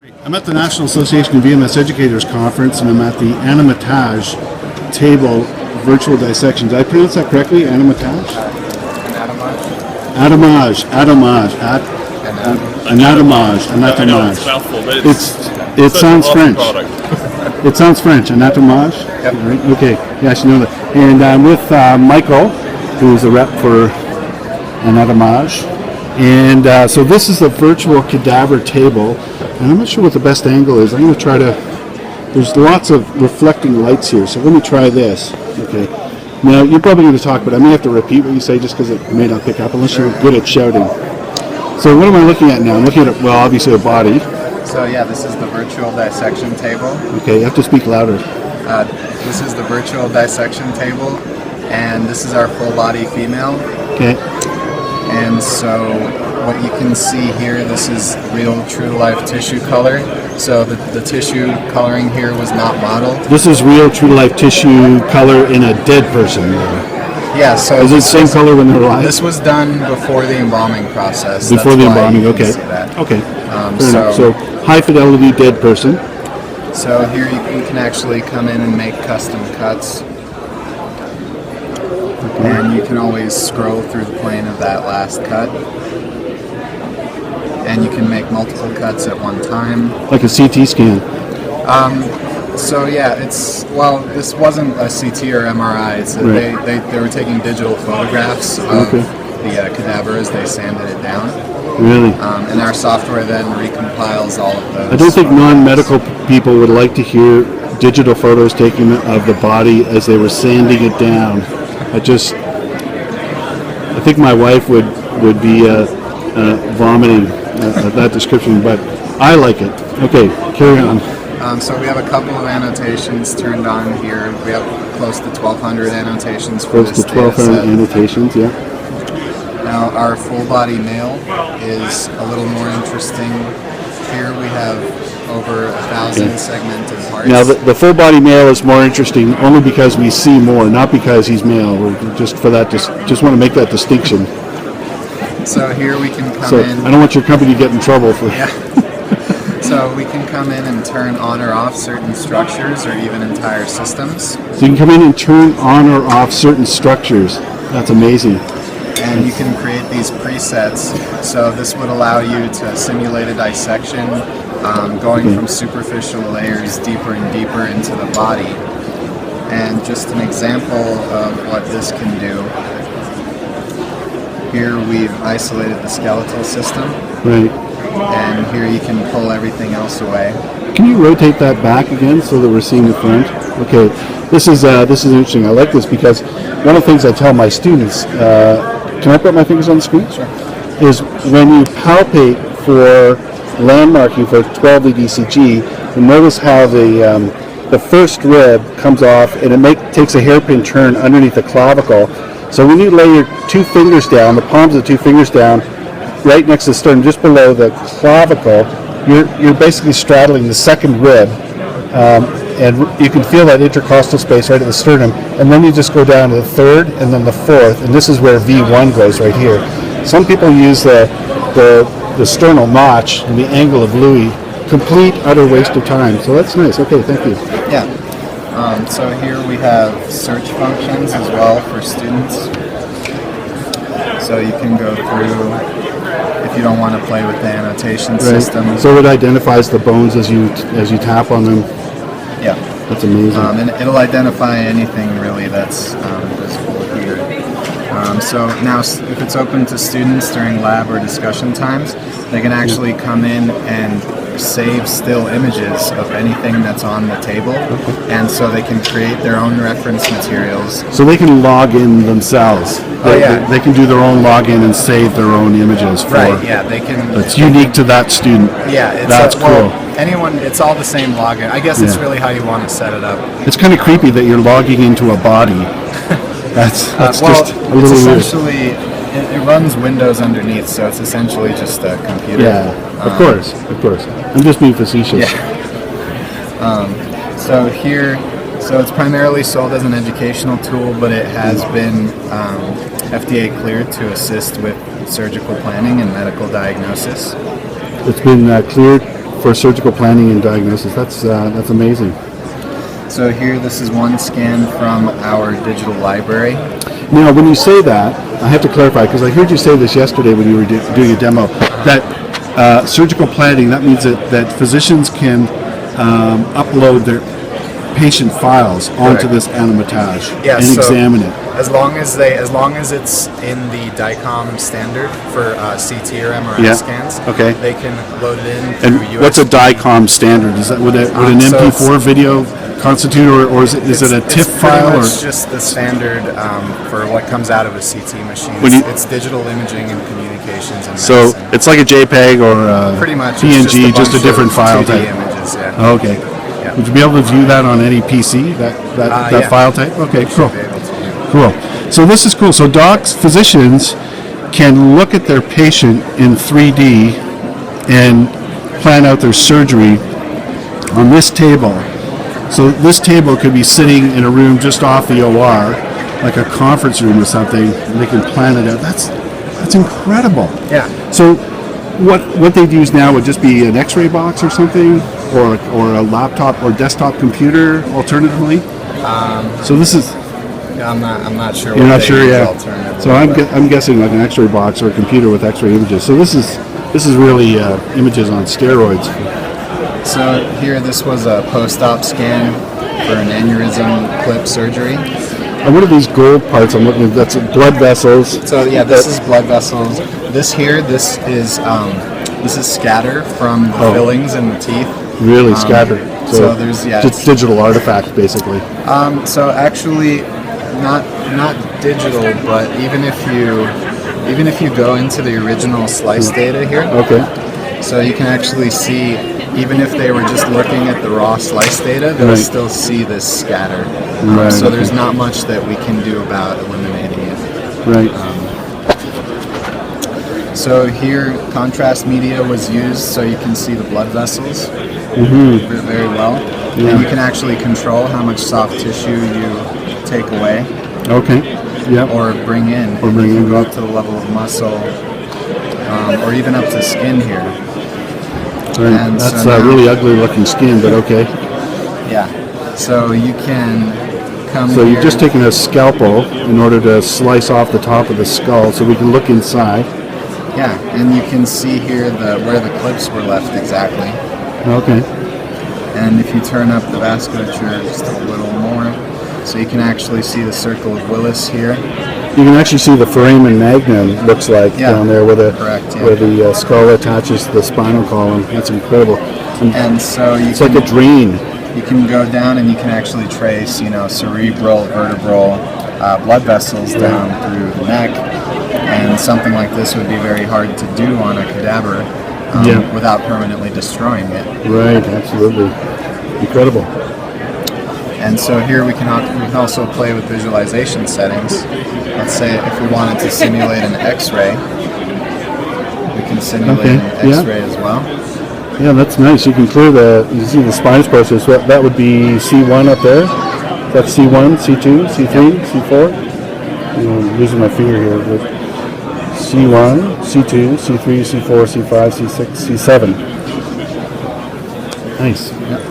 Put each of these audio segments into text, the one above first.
I'm at the National Association of VMS Educators Conference, and I'm at the Anatomage table virtual dissections. Did I pronounce that correctly? Anatomage? Anatomage. Anatomage. It sounds French. It sounds French. Anatomage? Yep. Right? Okay. Yeah, I should know that. And I'm with Michael, who's a rep for Anatomage. And so this is a virtual cadaver table. And I'm not sure what the best angle is. I'm going to try to... There's lots of reflecting lights here, so let me try this. Okay. Now, you're probably going to talk, but I may have to repeat what you say just because it may not pick up unless you're good at shouting. So what am I looking at now? I'm looking at, well, obviously a body. So yeah, this is the virtual dissection table. Okay, you have to speak louder. This is the virtual dissection table, and this is our full body female. Okay. And so what you can see here, this is real true to life tissue color. So the tissue coloring here was not modeled. This is real true to life tissue color in a dead person. Yeah, so is it the same color when they're alive? This was done before the embalming process. Before the embalming, okay. Okay. So high fidelity dead person. So here you can actually come in and make custom cuts. And you can always scroll through the plane of that last cut. And you can make multiple cuts at one time. Like a CT scan. So yeah, this wasn't a CT or MRI. They were taking digital photographs of the cadaver as they sanded it down. Really? And our software then recompiles all of those. I don't think non-medical people would like to hear digital photos taken of the body as they were sanding it down. I think my wife would be vomiting at that description, but I like it. Okay, carry on. So we have a couple of annotations turned on here. We have close to 1,200 annotations for this data set. Close to 1,200 annotations, yeah. Now our full body male is a little more interesting. Here we have over 1,000 segmented parts. Now the full body male is more interesting only because we see more, not because he's male. We're just for that, just want to make that distinction. So here we can come in. I don't want your company to get in trouble for. Yeah. So we can come in and turn on or off certain structures or even entire systems. So you can come in and turn on or off certain structures. That's amazing. And you can create these presets. So this would allow you to simulate a dissection, going from superficial layers deeper and deeper into the body. And just an example of what this can do. Here we've isolated the skeletal system. Right. And here you can pull everything else away. Can you rotate that back again so that we're seeing the front? Okay, this is interesting. I like this because one of the things I tell my students, can I put my fingers on the screen? Sure. Is when you palpate for landmarking for 12 DCG, you notice how the first rib comes off and it takes a hairpin turn underneath the clavicle. So when you lay your two fingers down, the palms of the two fingers down, right next to the sternum, just below the clavicle, you're basically straddling the second rib, and you can feel that intercostal space right at the sternum, and then you just go down to the third and then the fourth, and this is where V1 goes right here. Some people use the sternal notch and the angle of Louis. Complete utter waste of time. So that's nice. Okay, thank you. Yeah. So here we have search functions as well for students. So you can go through if you don't want to play with the annotation system. So it identifies the bones as you tap on them. Yeah. That's amazing. And it'll identify anything really that's visible here. So now if it's open to students during lab or discussion times, they can actually come in and save still images of anything that's on the table, and so they can create their own reference materials. So they can log in themselves. They can do their own login and save their own images. Right. Yeah. They can. That's unique to that student. Yeah. That's cool. Anyone. It's all the same login. I guess it's really how you want to set it up. It's kind of creepy that you're logging into a body. That's just a little essentially. It runs Windows underneath, so it's essentially just a computer. Yeah, of course. I'm just being facetious. Yeah. So it's primarily sold as an educational tool, but it has been FDA cleared to assist with surgical planning and medical diagnosis. It's been cleared for surgical planning and diagnosis. That's amazing. So here, this is one scan from our digital library. Now, when you say that, I have to clarify, because I heard you say this yesterday when you were doing a demo, that surgical planning, that means that physicians can upload their patient files onto this Anatomage and examine it. As long as it's in the DICOM standard for CT or MRI scans, they can load it in through And USB. what's a DICOM standard? Is that would an MP4 video constitute, or is it a TIFF file? It's just the standard for what comes out of a CT machine. It's digital imaging and communications and so medicine. it's like a JPEG or a Pretty much PNG, just a different file 2D type. images, Okay. Yeah. Would you be able to view that on any PC? That Yeah. file type? Okay, cool. Should be able to. Cool. So this is cool. So physicians can look at their patient in 3D and plan out their surgery on this table. So this table could be sitting in a room just off the OR, like a conference room or something, and they can plan it out. That's incredible. Yeah. So what they'd use now would just be an X-ray box or something, or a laptop or desktop computer alternatively. So this is. I'm not sure. You're not sure, yeah. Alternatively, So I'm guessing like an X-ray box or a computer with X-ray images. So this is really images on steroids. So here, this was a post-op scan for an aneurysm clip surgery. And what are these gold parts I'm looking at? That's blood vessels. So yeah, this is blood vessels. This is scatter from the fillings in the teeth. Really scattered. So there's just digital artifacts basically. So actually, not digital, but even if you go into the original slice data here, so you can actually see, even if they were just looking at the raw slice data, they'll still see this scatter. So there's not much that we can do about eliminating it. Right. So here, contrast media was used, so you can see the blood vessels very well, and you can actually control how much soft tissue you take away. Okay. Yeah. Or bring in. Or bring in. Go up to the level of muscle, or even up to skin here. Right. And that's so now, really ugly looking skin, but okay. Yeah. So you can come. So here. you're just taking a scalpel in order to slice off the top of the skull, so we can look inside. Yeah, and you can see here where the clips were left exactly. Okay. And if you turn up the vasculature just a little more, so you can actually see the circle of Willis here. You can actually see the foramen magnum, looks like, down there where the skull attaches to the spinal column. That's incredible. And so it's like a drain. You can go down and you can actually trace, cerebral, vertebral blood vessels down through the neck. And something like this would be very hard to do on a cadaver without permanently destroying it. Right, absolutely. Incredible. And so here we can also play with visualization settings. Let's say if we wanted to simulate an X-ray, we can simulate an X-ray as well. Yeah, that's nice. You can clear you see the spinous process. So that would be C1 up there. That's C1, C2, C3, C4. I'm losing my finger here. But C1, C2, C3, C4, C5, C6, C7. Nice. Yep.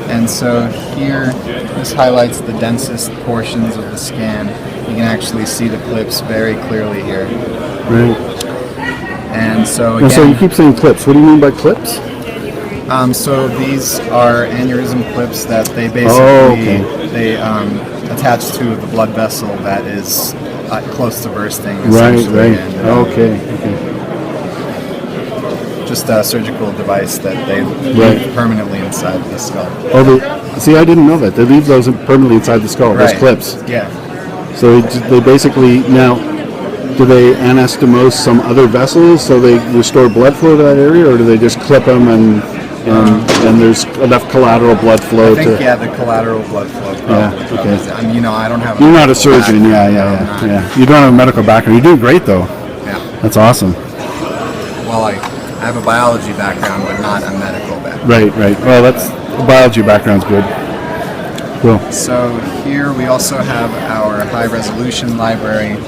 And so here, this highlights the densest portions of the scan. You can actually see the clips very clearly here. Right. And so again, so you keep saying clips. What do you mean by clips? So these are aneurysm clips that they basically they attach to the blood vessel that is close to bursting. Right. And, Okay. Just a surgical device that they leave permanently inside the skull. See, I didn't know that. They leave those permanently inside the skull, those clips. Yeah. So they basically, now, do they anastomose some other vessels so they restore blood flow to that area, or do they just clip them and there's enough collateral blood flow I think, the collateral blood flow probably. Yeah, okay. I don't have You're not a surgeon, yeah. You don't have a medical background. You're doing great, though. Yeah. That's awesome. Well, I have a biology background, but not a medical background. Right. Well, the biology background's good. Cool. So here we also have our high-resolution library.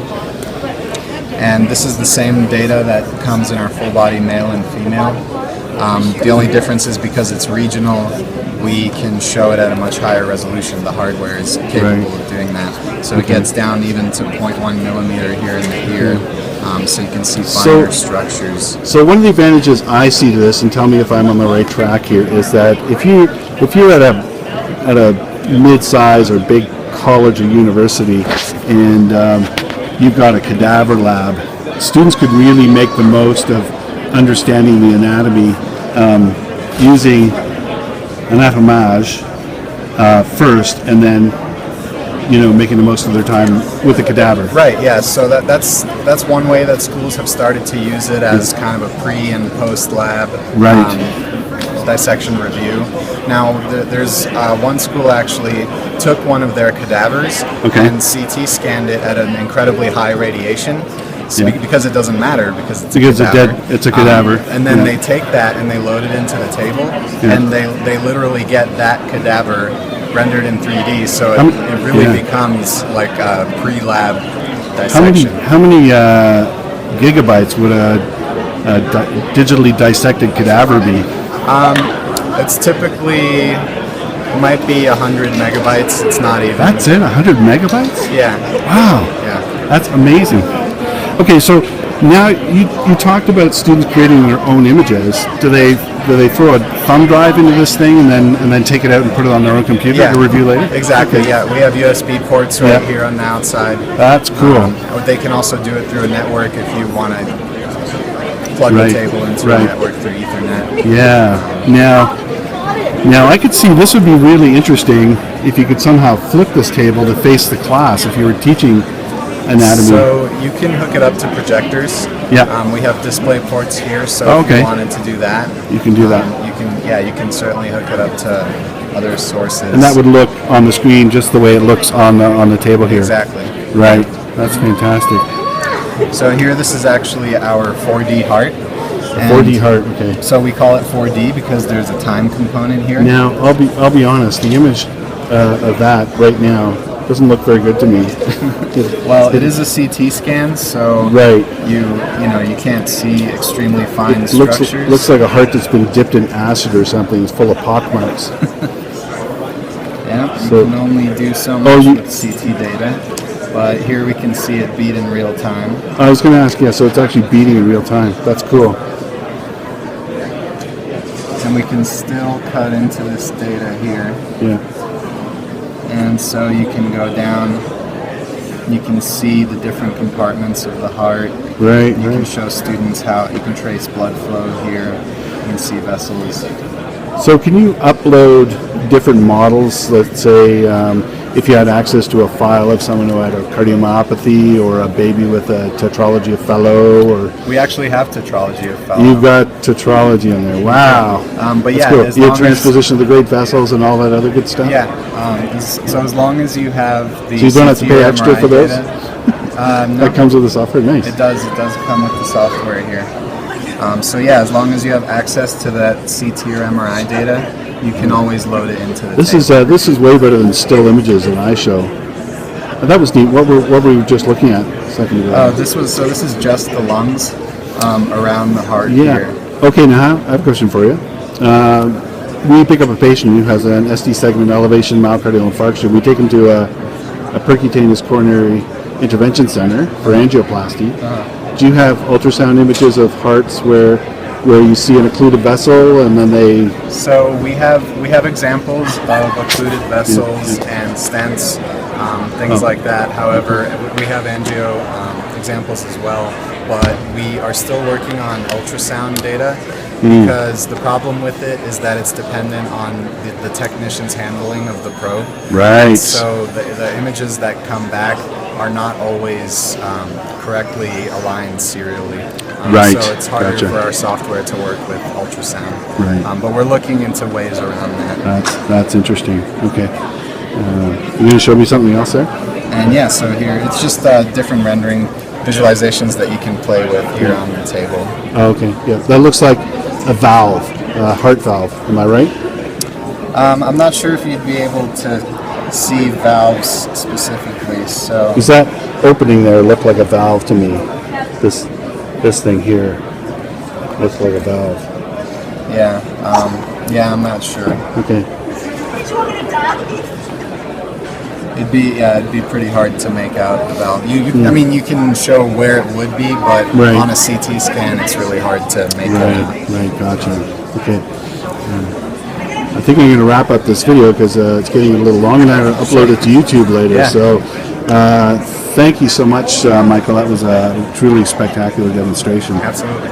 And this is the same data that comes in our full body male and female. The only difference is because it's regional, we can show it at a much higher resolution. The hardware is capable of doing that. So it gets down even to 0.1 millimeter here in the ear, so you can see finer structures. So one of the advantages I see to this, and tell me if I'm on the right track here, is that if you're at a mid-size or big college or university, and you've got a cadaver lab, students could really make the most of understanding the anatomy using Anatomage first, and then making the most of their time with the cadaver. Right. Yeah. So that's one way that schools have started to use it as kind of a pre and post lab dissection review. Now there's one school actually took one of their cadavers and CT scanned it at an incredibly high radiation. Because it doesn't matter, because it's a cadaver. And then they take that and they load it into the table, and they literally get that cadaver rendered in 3D, so it really becomes like a pre-lab dissection. How many gigabytes would a digitally dissected cadaver be? It's typically might be 100 megabytes. It's not even. That's it, 100 megabytes? Yeah. Wow. Yeah. That's amazing. Okay, so now you talked about students creating their own images. Do they throw a thumb drive into this thing and then take it out and put it on their own computer to review later? Exactly. Okay. Yeah, we have USB ports right here on the outside. That's cool. They can also do it through a network if you want to plug the table into a network through Ethernet. Yeah. Now I could see this would be really interesting if you could somehow flip this table to face the class if you were teaching anatomy. So you can hook it up to projectors. Yeah. We have display ports here, so if you wanted to do that, you can do that. You can certainly hook it up to other sources. And that would look on the screen just the way it looks on the table here. Exactly. Right. That's fantastic. So here, this is actually our 4D heart. 4D heart. Okay. So we call it 4D because there's a time component here. Now I'll be honest. The image of that right now doesn't look very good to me. Well, it is a CT scan, so you can't see extremely fine structures. Looks like a heart that's been dipped in acid or something. It's full of pockmarks. Yeah, you can only do so much with CT data, but here we can see it beat in real time. I was going to ask, so it's actually beating in real time. That's cool. And we can still cut into this data here. Yeah. And so you can go down, you can see the different compartments of the heart. Right. You can show students how you can trace blood flow here. You can see vessels. So can you upload different models? Let's say if you had access to a file of someone who had a cardiomyopathy or a baby with a tetralogy of Fallot, or we actually have tetralogy of Fallot. You've got tetralogy in there. Wow. But that's cool. You have transposition of the great vessels and all that other good stuff. Yeah. So as long as you have the. So you don't have to pay extra for those. No. That comes with the software. Nice. It does. It does come with the software here. So yeah, as long as you have access to that CT or MRI data, you can always load it into the table. This is way better than still images in iShow. That was neat. What were we just looking at a second ago? Oh, this is just the lungs around the heart here. Okay, now I have a question for you. We pick up a patient who has an ST segment elevation myocardial infarction. We take him to a percutaneous coronary intervention center for angioplasty. Do you have ultrasound images of hearts where you see an occluded vessel and then they? So we have examples of occluded vessels and stents, things like that. However, we have angio examples as well, but we are still working on ultrasound data because the problem with it is that it's dependent on the technician's handling of the probe. Right. So the images that come back are not always correctly aligned serially. Right. So it's harder for our software to work with ultrasound. Right. But we're looking into ways around that. That's interesting. Okay. You going to show me something else there? And yeah, so here it's just different rendering visualizations that you can play with here on the table. Oh, okay. Yeah, that looks like a valve, a heart valve. Am I right? I'm not sure if you'd be able to see valves specifically. So does that opening there look like a valve to me? this thing here looks like a valve. Yeah, I'm not sure. Okay. It'd be pretty hard to make out the valve. I mean, you can show where it would be, but Right. on a CT scan, it's really hard to make that out. Right, gotcha. Okay. I think I'm going to wrap up this video because it's getting a little long, and I upload it to YouTube later. Yeah. So, thank you so much, Michael. That was a truly spectacular demonstration. Absolutely.